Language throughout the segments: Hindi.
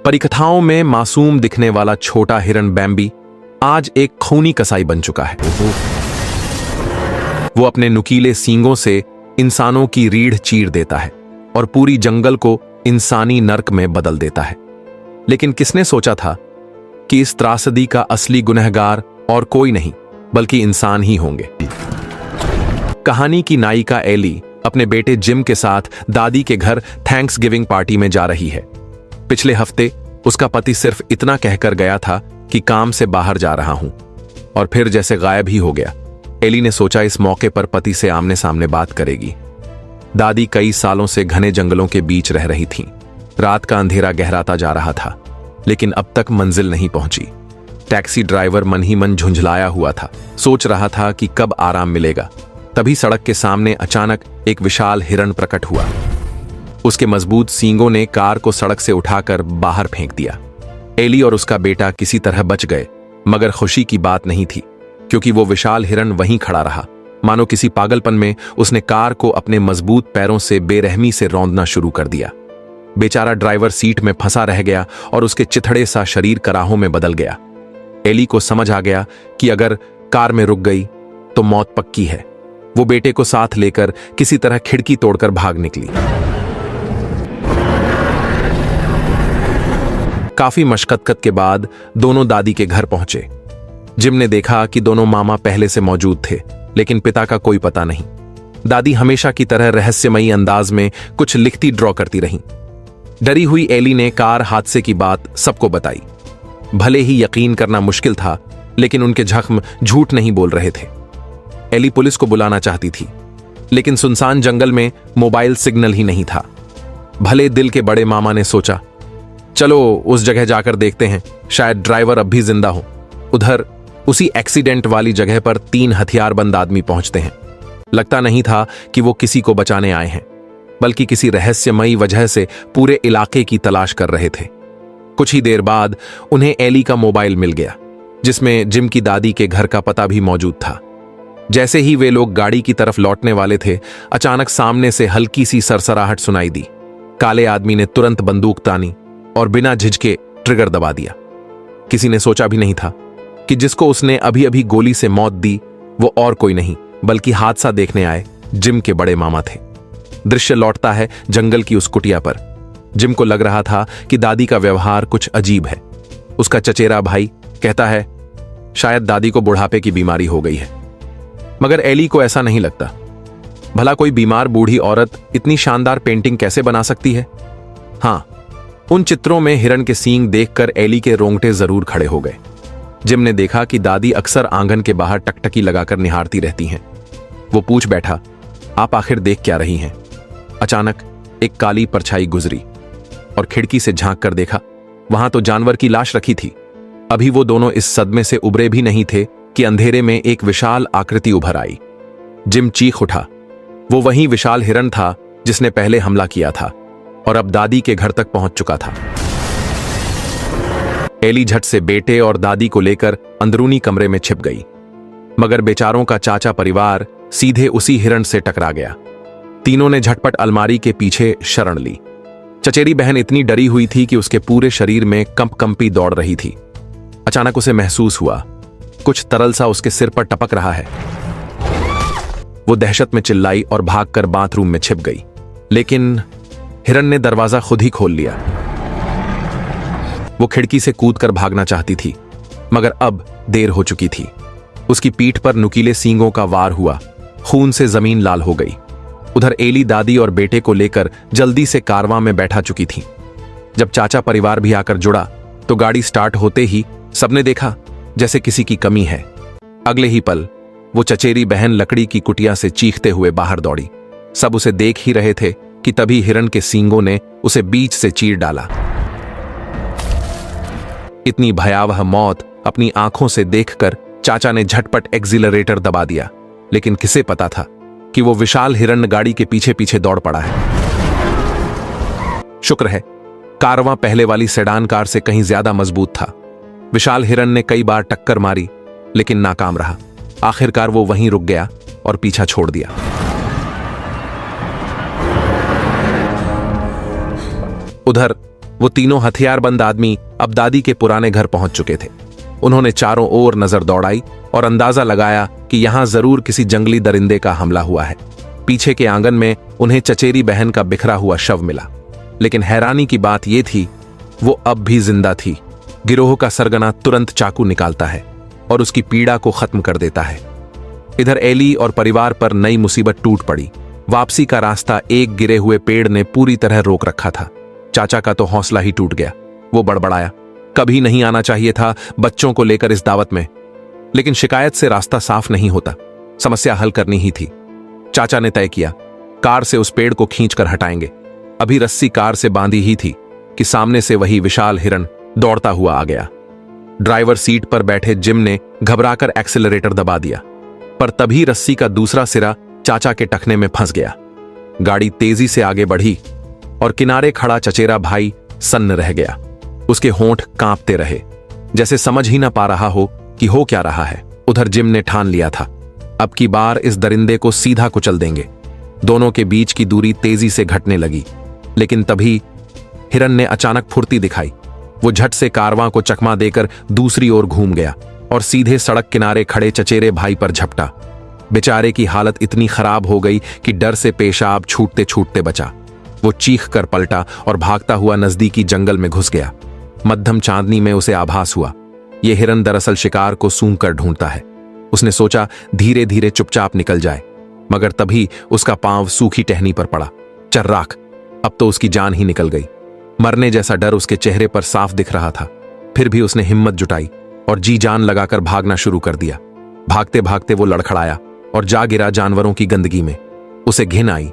परिकथाओं में मासूम दिखने वाला छोटा हिरण बैम्बी आज एक खूनी कसाई बन चुका है। वो अपने नुकीले सींगों से इंसानों की रीढ़ चीर देता है और पूरी जंगल को इंसानी नर्क में बदल देता है। लेकिन किसने सोचा था कि इस त्रासदी का असली गुनहगार और कोई नहीं बल्कि इंसान ही होंगे। कहानी की नायिका एली अपने बेटे जिम के साथ दादी के घर थैंक्स गिविंग पार्टी में जा रही है। पिछले हफ्ते उसका पति सिर्फ इतना कहकर गया था कि काम से बाहर जा रहा हूं, और फिर जैसे गायब ही हो गया। एली ने सोचा इस मौके पर पति से आमने सामने बात करेगी। दादी कई सालों से घने जंगलों के बीच रह रही थीं। रात का अंधेरा गहराता जा रहा था, लेकिन अब तक मंजिल नहीं पहुंची। टैक्सी ड्राइवर मन ही मन झुंझलाया हुआ था, सोच रहा था कि कब आराम मिलेगा। तभी सड़क के सामने अचानक एक विशाल हिरण प्रकट हुआ। उसके मजबूत सींगों ने कार को सड़क से उठाकर बाहर फेंक दिया। एली और उसका बेटा किसी तरह बच गए, मगर खुशी की बात नहीं थी, क्योंकि वो विशाल हिरण वहीं खड़ा रहा। मानो किसी पागलपन में उसने कार को अपने मजबूत पैरों से बेरहमी से रौंदना शुरू कर दिया। बेचारा ड्राइवर सीट में फंसा रह गया और उसके चिथड़े सा शरीर कराहों में बदल गया। एली को समझ आ गया कि अगर कार में रुक गई तो मौत पक्की है। वो बेटे को साथ लेकर किसी तरह खिड़की तोड़कर भाग निकली। काफी मशक्कत के बाद दोनों दादी के घर पहुंचे। जिम ने देखा कि दोनों मामा पहले से मौजूद थे, लेकिन पिता का कोई पता नहीं। दादी हमेशा की तरह रहस्यमयी अंदाज में कुछ लिखती ड्रॉ करती रहीं। डरी हुई एली ने कार हादसे की बात सबको बताई। भले ही यकीन करना मुश्किल था, लेकिन उनके जख्म झूठ नहीं बोल रहे थे। एली पुलिस को बुलाना चाहती थी, लेकिन सुनसान जंगल में मोबाइल सिग्नल ही नहीं था। भले दिल के बड़े मामा ने सोचा, चलो उस जगह जाकर देखते हैं, शायद ड्राइवर अब भी जिंदा हो। उधर उसी एक्सीडेंट वाली जगह पर 3 हथियारबंद आदमी पहुंचते हैं। लगता नहीं था कि वो किसी को बचाने आए हैं, बल्कि किसी रहस्यमयी वजह से पूरे इलाके की तलाश कर रहे थे। कुछ ही देर बाद उन्हें एली का मोबाइल मिल गया, जिसमें जिम की दादी के घर का पता भी मौजूद था। जैसे ही वे लोग गाड़ी की तरफ लौटने वाले थे, अचानक सामने से हल्की सी सरसराहट सुनाई दी। काले आदमी ने तुरंत बंदूक तानी और बिना झिझके ट्रिगर दबा दिया। किसी ने सोचा भी नहीं था कि जिसको उसने अभी अभी गोली से मौत दी वो और कोई नहीं बल्कि हादसा देखने आए जिम के बड़े मामा थे। दृश्य लौटता है जंगल की उस कुटिया पर। जिम को लग रहा था कि दादी का व्यवहार कुछ अजीब है। उसका चचेरा भाई कहता है शायद दादी को बुढ़ापे की बीमारी हो गई है, मगर एली को ऐसा नहीं लगता। भला कोई बीमार बूढ़ी औरत इतनी शानदार पेंटिंग कैसे बना सकती है? हां, उन चित्रों में हिरण के सींग देखकर एली के रोंगटे जरूर खड़े हो गए। जिम ने देखा कि दादी अक्सर आंगन के बाहर टकटकी लगाकर निहारती रहती हैं। वो पूछ बैठा, आप आखिर देख क्या रही हैं? अचानक एक काली परछाई गुजरी और खिड़की से झांक कर देखा, वहां तो जानवर की लाश रखी थी। अभी वो दोनों इस सदमे से उबरे भी नहीं थे कि अंधेरे में एक विशाल आकृति उभर आई। जिम चीख उठा। वो वही विशाल हिरण था जिसने पहले हमला किया था और अब दादी के घर तक पहुंच चुका था। एली झट से बेटे और दादी को लेकर अंदरूनी कमरे में छिप गई, मगर बेचारों का चाचा परिवार सीधे उसी हिरण से टकरा गया। तीनों ने झटपट अलमारी के पीछे शरण ली। चचेरी बहन इतनी डरी हुई थी कि उसके पूरे शरीर में कंपकंपी दौड़ रही थी। अचानक उसे महसूस हुआ कुछ तरल सा उसके सिर पर टपक रहा है। वो दहशत में चिल्लाई और भागकर बाथरूम में छिप गई, लेकिन हिरण ने दरवाजा खुद ही खोल लिया। वो खिड़की से कूदकर भागना चाहती थी, मगर अब देर हो चुकी थी। उसकी पीठ पर नुकीले सींगों का वार हुआ, खून से जमीन लाल हो गई। उधर एली दादी और बेटे को लेकर जल्दी से कारवां में बैठा चुकी थी। जब चाचा परिवार भी आकर जुड़ा तो गाड़ी स्टार्ट होते ही सबने देखा जैसे किसी की कमी है। अगले ही पल वो चचेरी बहन लकड़ी की कुटिया से चीखते हुए बाहर दौड़ी। सब उसे देख ही रहे थे कि तभी हिरण के सींगों ने उसे बीच से चीर डाला। इतनी भयावह मौत अपनी आंखों से देखकर चाचा ने झटपट एक्सीलरेटर दबा दिया, लेकिन किसे पता था कि वो विशाल हिरण गाड़ी के पीछे पीछे दौड़ पड़ा है। शुक्र है कारवां पहले वाली सेडान कार से कहीं ज्यादा मजबूत था। विशाल हिरण ने कई बार टक्कर मारी, लेकिन नाकाम रहा। आखिरकार वो वहीं रुक गया और पीछा छोड़ दिया। उधर वो तीनों हथियारबंद आदमी अब दादी के पुराने घर पहुंच चुके थे। उन्होंने चारों ओर नजर दौड़ाई और अंदाजा लगाया कि यहां जरूर किसी जंगली दरिंदे का हमला हुआ है। पीछे के आंगन में उन्हें चचेरी बहन का बिखरा हुआ शव मिला, लेकिन हैरानी की बात यह थी वो अब भी जिंदा थी। गिरोह का सरगना तुरंत चाकू निकालता है और उसकी पीड़ा को खत्म कर देता है। इधर एली और परिवार पर नई मुसीबत टूट पड़ी। वापसी का रास्ता एक गिरे हुए पेड़ ने पूरी तरह रोक रखा था। चाचा का तो हौसला ही टूट गया। वो बड़बड़ाया, कभी नहीं आना चाहिए था बच्चों को लेकर इस दावत में। लेकिन शिकायत से रास्ता साफ नहीं होता, समस्या हल करनी ही थी। चाचा ने तय किया, कार से उस पेड़ को खींचकर हटाएंगे। अभी रस्सी कार से बांधी ही थी कि सामने से वही विशाल हिरण दौड़ता हुआ आ गया। ड्राइवर सीट पर बैठे जिम ने घबराकर एक्सेलरेटर दबा दिया, पर तभी रस्सी का दूसरा सिरा चाचा के टखने में फंस गया। गाड़ी तेजी से आगे बढ़ी और किनारे खड़ा चचेरा भाई सन्न रह गया। उसके होंठ कांपते रहे, जैसे समझ ही ना पा रहा हो कि हो क्या रहा है। उधर जिम ने ठान लिया था, अब की बार इस दरिंदे को सीधा कुचल देंगे। दोनों के बीच की दूरी तेजी से घटने लगी, लेकिन तभी हिरन ने अचानक फुर्ती दिखाई। वो झट से कारवां को चकमा देकर दूसरी ओर घूम गया और सीधे सड़क किनारे खड़े चचेरे भाई पर झपटा। बेचारे की हालत इतनी खराब हो गई कि डर से पेशाब छूटते छूटते बचा। वो चीख कर पलटा और भागता हुआ नजदीकी जंगल में घुस गया। मध्यम चांदनी में उसे आभास हुआ ये हिरन दरअसल शिकार को सूंघ कर ढूंढता है। उसने सोचा धीरे धीरे चुपचाप निकल जाए, मगर तभी उसका पांव सूखी टहनी पर पड़ा। चर्राक, अब तो उसकी जान ही निकल गई। मरने जैसा डर उसके चेहरे पर साफ दिख रहा था। फिर भी उसने हिम्मत जुटाई और जी जान लगाकर भागना शुरू कर दिया। भागते भागते वो लड़खड़ाया और जा गिरा जानवरों की गंदगी में। उसे घिन आई,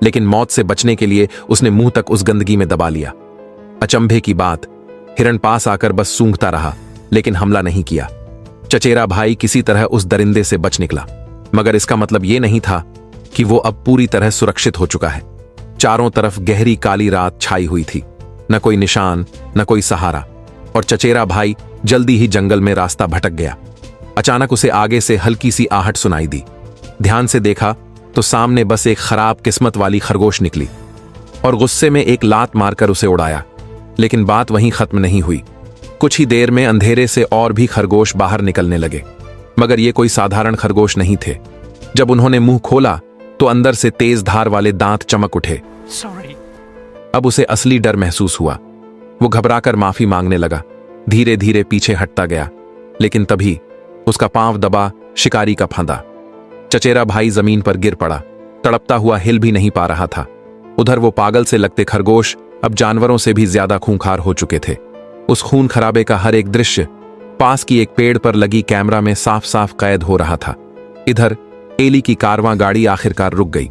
लेकिन मौत से बचने के लिए उसने मुंह तक उस गंदगी में दबा लिया। अचंभे की बात, हिरन पास आकर बस सूंघता रहा, लेकिन हमला नहीं किया। चचेरा भाई किसी तरह उस दरिंदे से बच निकला, मगर इसका मतलब यह नहीं था कि वो अब पूरी तरह सुरक्षित हो चुका है। चारों तरफ गहरी काली रात छाई हुई थी, न कोई निशान, न कोई सहारा, और चचेरा भाई जल्दी ही जंगल में रास्ता भटक गया। अचानक उसे आगे से हल्की सी आहट सुनाई दी। ध्यान से देखा तो सामने बस एक खराब किस्मत वाली खरगोश निकली और गुस्से में एक लात मारकर उसे उड़ाया। लेकिन बात वहीं खत्म नहीं हुई। कुछ ही देर में अंधेरे से और भी खरगोश बाहर निकलने लगे, मगर ये कोई साधारण खरगोश नहीं थे। जब उन्होंने मुंह खोला तो अंदर से तेज धार वाले दांत चमक उठे। अब उसे असली डर महसूस हुआ। वो घबराकर माफी मांगने लगा, धीरे धीरे पीछे हटता गया। लेकिन तभी उसका पांव दबा शिकारी का फंदा। चचेरा भाई जमीन पर गिर पड़ा, तड़पता हुआ हिल भी नहीं पा रहा था। उधर वो पागल से लगते खरगोश अब जानवरों से भी ज्यादा खूंखार हो चुके थे। उस खून खराबे का हर एक दृश्य पास की एक पेड़ पर लगी कैमरा में साफ साफ कैद हो रहा था। इधर एली की कारवां गाड़ी आखिरकार रुक गई।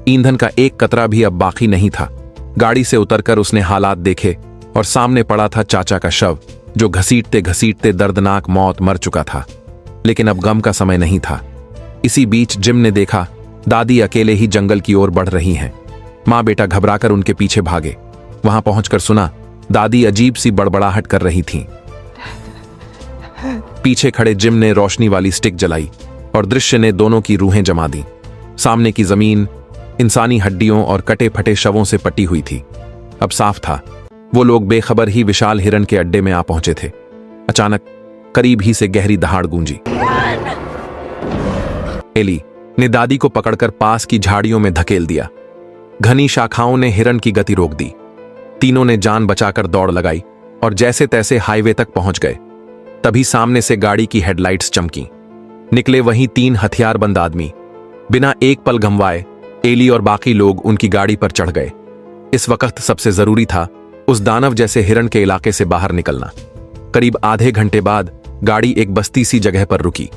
ईंधन का एक कतरा भी अब बाकी नहीं था। गाड़ी से उतरकर उसने हालात देखे और सामने पड़ा था चाचा का शव, जो घसीटते घसीटते दर्दनाक मौत मर चुका था। लेकिन अब गम का समय नहीं था। इसी बीच जिम ने देखा दादी अकेले ही जंगल की ओर बढ़ रही हैं। मां बेटा घबराकर उनके पीछे भागे। वहां पहुंचकर सुना दादी अजीब सी बड़बड़ाहट कर रही थीं। पीछे खड़े जिम ने रोशनी वाली स्टिक जलाई और दृश्य ने दोनों की रूहें जमा दी। सामने की जमीन इंसानी हड्डियों और कटे फटे शवों से पटी हुई थी। अब साफ था वो लोग बेखबर ही विशाल हिरन के अड्डे में आ पहुंचे थे। अचानक करीब ही से गहरी दहाड़ गूंजी। एली ने दादी को पकड़कर पास की झाड़ियों में धकेल दिया। घनी शाखाओं ने हिरन की गति रोक दी। तीनों ने जान बचाकर दौड़ लगाई और जैसे तैसे हाईवे तक पहुंच गए। तभी सामने से गाड़ी की हेडलाइट्स चमकी। निकले वहीं 3 हथियारबंद आदमी। बिना एक पल गंवाए एली और बाकी लोग उनकी गाड़ी पर चढ़ गए। इस वक्त सबसे जरूरी था उस दानव जैसे हिरन के इलाके से बाहर निकलना। करीब आधे घंटे बाद गाड़ी एक बस्ती सी जगह पर रुकी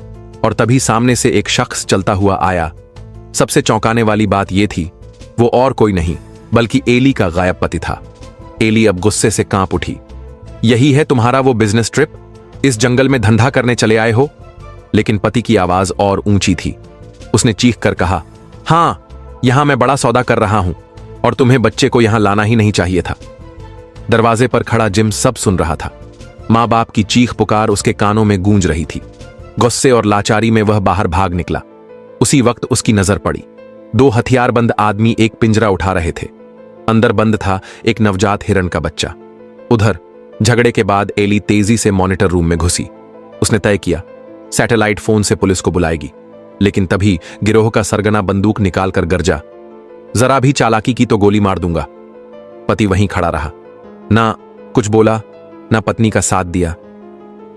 और तभी सामने से एक शख्स चलता हुआ आया। सबसे चौंकाने वाली बात यह थी वो और कोई नहीं बल्कि एली का गायब पति था। एली अब गुस्से से कांप उठी। यही है तुम्हारा वो बिजनेस ट्रिप? इस जंगल में धंधा करने चले आए हो? लेकिन पति की आवाज और ऊंची थी। उसने चीख कर कहा, हां, यहां मैं बड़ा सौदा कर रहा हूं और तुम्हें बच्चे को यहां लाना ही नहीं चाहिए था। दरवाजे पर खड़ा जिम सब सुन रहा था। मां बाप की चीख पुकार उसके कानों में गूंज रही थी। गुस्से और लाचारी में वह बाहर भाग निकला। उसी वक्त उसकी नजर पड़ी। 2 हथियारबंद आदमी एक पिंजरा उठा रहे थे। अंदर बंद था एक नवजात हिरन का बच्चा। उधर झगड़े के बाद एली तेजी से मॉनिटर रूम में घुसी। उसने तय किया सैटेलाइट फोन से पुलिस को बुलाएगी, लेकिन तभी गिरोह का सरगना बंदूक निकालकर गरजा, जरा भी चालाकी की तो गोली मार दूंगा। पति वहीं खड़ा रहा, ना कुछ बोला ना पत्नी का साथ दिया।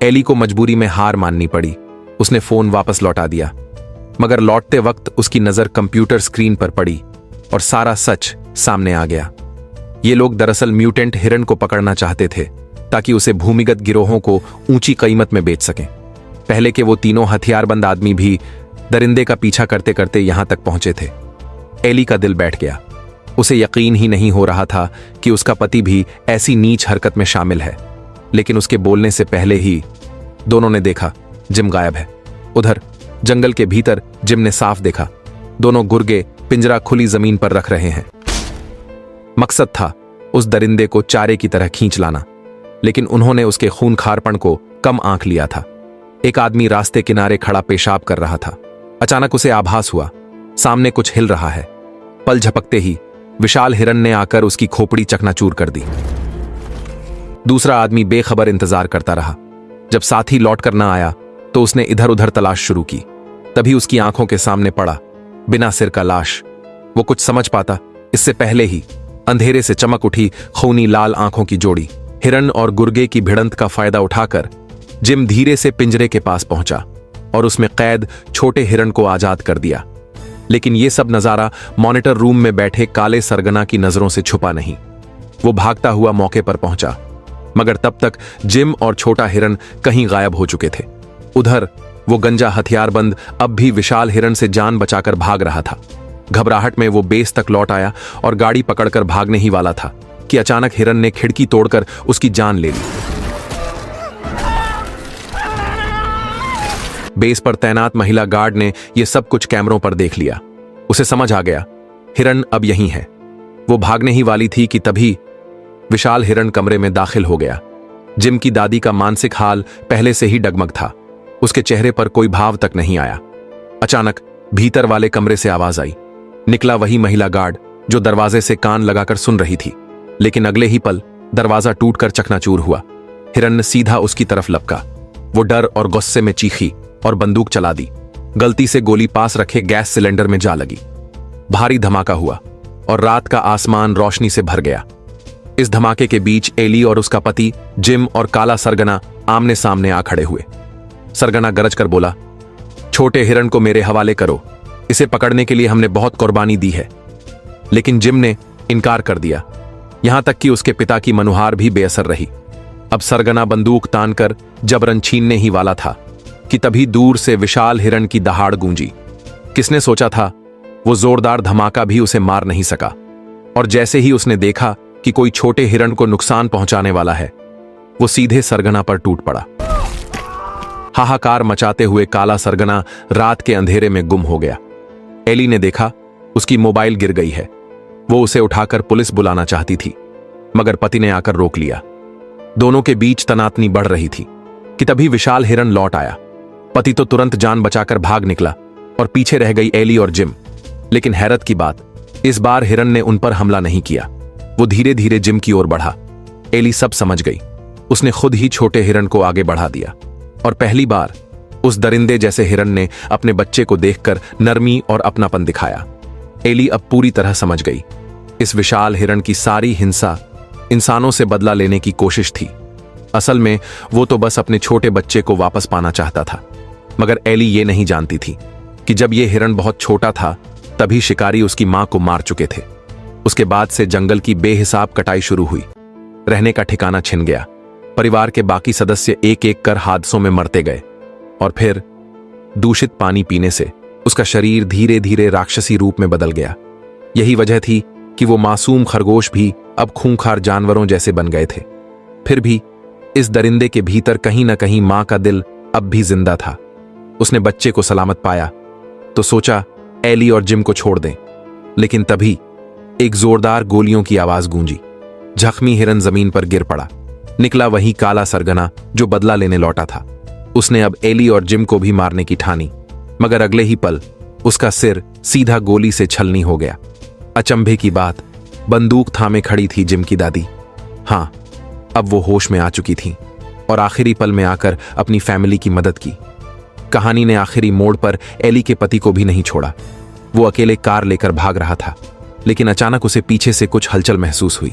एली को मजबूरी में हार माननी पड़ी। उसने फोन वापस लौटा दिया, मगर लौटते वक्त उसकी नजर कंप्यूटर स्क्रीन पर पड़ी और सारा सच सामने आ गया। ये लोग दरअसल म्यूटेंट हिरन को पकड़ना चाहते थे ताकि उसे भूमिगत गिरोहों को ऊंची कीमत में बेच सकें। पहले के वो तीनों हथियारबंद आदमी भी दरिंदे का पीछा करते करते यहां तक पहुंचे थे। एली का दिल बैठ गया। उसे यकीन ही नहीं हो रहा था कि उसका पति भी ऐसी नीच हरकत में शामिल है, लेकिन उसके बोलने से पहले ही दोनों ने देखा जिम गायब है। उधर जंगल के भीतर जिम ने साफ देखा दोनों गुर्गे पिंजरा खुली जमीन पर रख रहे हैं। मकसद था उस दरिंदे को चारे की तरह खींच लाना, लेकिन उन्होंने उसके खूनखारपन को कम आंक लिया था। एक आदमी रास्ते किनारे खड़ा पेशाब कर रहा था। अचानक उसे आभास हुआ सामने कुछ हिल रहा है। पल झपकते ही विशाल हिरन ने आकर उसकी खोपड़ी चकनाचूर कर दी। दूसरा आदमी बेखबर इंतजार करता रहा। जब साथी लौट कर ना आया तो उसने इधर उधर तलाश शुरू की। तभी उसकी आंखों के सामने पड़ा बिना सिर का लाश। वो कुछ समझ पाता इससे पहले ही अंधेरे से चमक उठी खूनी लाल आंखों की जोड़ी। हिरन और गुर्गे की भिड़ंत का फायदा उठाकर जिम धीरे से पिंजरे के पास पहुंचा और उसमें कैद छोटे हिरन को आजाद कर दिया। लेकिन यह सब नजारा मॉनिटर रूम में बैठे काले सरगना की नजरों से छुपा नहीं। वो भागता हुआ मौके पर पहुंचा, मगर तब तक जिम और छोटा हिरन कहीं गायब हो चुके थे। उधर वो गंजा हथियारबंद अब भी विशाल हिरन से जान बचाकर भाग रहा था। घबराहट में वो बेस तक लौट आया और गाड़ी पकड़कर भागने ही वाला था कि अचानक हिरन ने खिड़की तोड़कर उसकी जान ले ली। बेस पर तैनात महिला गार्ड ने यह सब कुछ कैमरों पर देख लिया। उसे समझ आ गया हिरन अब यहीं है। वो भागने ही वाली थी कि तभी विशाल हिरन कमरे में दाखिल हो गया। जिम की दादी का मानसिक हाल पहले से ही डगमग था। उसके चेहरे पर कोई भाव तक नहीं आया। अचानक भीतर वाले कमरे से आवाज आई। निकला वही महिला गार्ड जो दरवाजे से कान लगाकर सुन रही थी, लेकिन अगले ही पल दरवाजा टूटकर चकनाचूर हुआ। हिरन सीधा उसकी तरफ लपका। वो डर और गुस्से में चीखी और बंदूक चला दी। गलती से गोली पास रखे गैस सिलेंडर में जा लगी। भारी धमाका हुआ और रात का आसमान रोशनी से भर गया। इस धमाके के बीच एली और उसका पति जिम और काला सरगना आमने सामने आ खड़े हुए। सरगना गरज कर बोला, छोटे हिरन को मेरे हवाले करो, इसे पकड़ने के लिए हमने बहुत कुर्बानी दी है। लेकिन जिम ने इनकार कर दिया, यहां तक कि उसके पिता की मनुहार भी बेअसर रही। अब सरगना बंदूक तानकर जबरन छीनने ही वाला था कि तभी दूर से विशाल हिरन की दहाड़ गूंजी। किसने सोचा था वो जोरदार धमाका भी उसे मार नहीं सका, और जैसे ही उसने देखा कि कोई छोटे हिरन को नुकसान पहुंचाने वाला है, वो सीधे सरगना पर टूट पड़ा। हाहाकार मचाते हुए काला सरगना रात के अंधेरे में गुम हो गया। एली ने देखा उसकी मोबाइल गिर गई है। वो उसे उठाकर पुलिस बुलाना चाहती थी, मगर पति ने आकर रोक लिया। दोनों के बीच तनातनी बढ़ रही थी कि तभी विशाल हिरन लौट आया। पति तो तुरंत जान बचाकर भाग निकला और पीछे रह गई एली और जिम। लेकिन हैरत की बात, इस बार हिरन ने उन पर हमला नहीं किया। वो धीरे धीरे जिम की ओर बढ़ा। एली सब समझ गई। उसने खुद ही छोटे हिरन को आगे बढ़ा दिया और पहली बार उस दरिंदे जैसे हिरन ने अपने बच्चे को देखकर नरमी और अपनापन दिखाया। एली अब पूरी तरह समझ गई, इस विशाल हिरन की सारी हिंसा इंसानों से बदला लेने की कोशिश थी। असल में वो तो बस अपने छोटे बच्चे को वापस पाना चाहता था। मगर एली ये नहीं जानती थी कि जब ये हिरन बहुत छोटा था तभी शिकारी उसकी मां को मार चुके थे। उसके बाद से जंगल की बेहिसाब कटाई शुरू हुई। रहने का ठिकाना छिन गया। परिवार के बाकी सदस्य एक एक कर हादसों में मरते गए और फिर दूषित पानी पीने से उसका शरीर धीरे धीरे राक्षसी रूप में बदल गया। यही वजह थी कि वो मासूम खरगोश भी अब खूंखार जानवरों जैसे बन गए थे। फिर भी इस दरिंदे के भीतर कहीं ना कहीं मां का दिल अब भी जिंदा था। उसने बच्चे को सलामत पाया तो सोचा एली और जिम को छोड़ दें, लेकिन तभी एक जोरदार गोलियों की आवाज गूंजी। जख्मी हिरन जमीन पर गिर पड़ा। निकला वही काला सरगना जो बदला लेने लौटा था। उसने अब एली और जिम को भी मारने की ठानी, मगर अगले ही पल उसका सिर सीधा गोली से छलनी हो गया। अचंभे की बात, बंदूक थामे खड़ी थी जिम की दादी। हां, अब वो होश में आ चुकी थीं और आखिरी पल में आकर अपनी फैमिली की मदद की। कहानी ने आखिरी मोड़ पर एली के पति को भी नहीं छोड़ा। वो अकेले कार लेकर भाग रहा था, लेकिन अचानक उसे पीछे से कुछ हलचल महसूस हुई।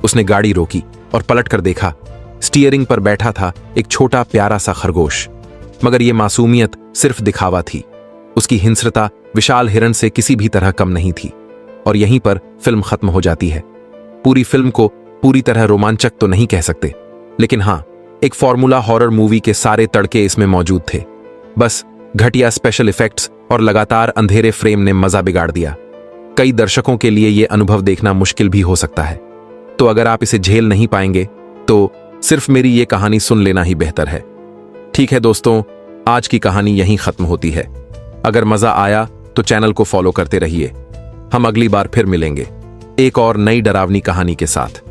उसने गाड़ी रोकी और पलटकर देखा। स्टीयरिंग पर बैठा था एक छोटा प्यारा सा खरगोश, मगर यह मासूमियत सिर्फ दिखावा थी। उसकी हिंस्रता विशाल हिरण से किसी भी तरह कम नहीं थी। और यहीं पर फिल्म खत्म हो जाती है। पूरी फिल्म को पूरी तरह रोमांचक तो नहीं कह सकते, लेकिन हां, एक फॉर्मूला हॉरर मूवी के सारे तड़के इसमें मौजूद थे। बस घटिया स्पेशल इफेक्ट्स और लगातार अंधेरे फ्रेम ने मजा बिगाड़ दिया। कई दर्शकों के लिए यह अनुभव देखना मुश्किल भी हो सकता है। तो अगर आप इसे झेल नहीं पाएंगे तो सिर्फ मेरी ये कहानी सुन लेना ही बेहतर है। ठीक है दोस्तों, आज की कहानी यहीं खत्म होती है। अगर मजा आया तो चैनल को फॉलो करते रहिए। हम अगली बार फिर मिलेंगे एक और नई डरावनी कहानी के साथ।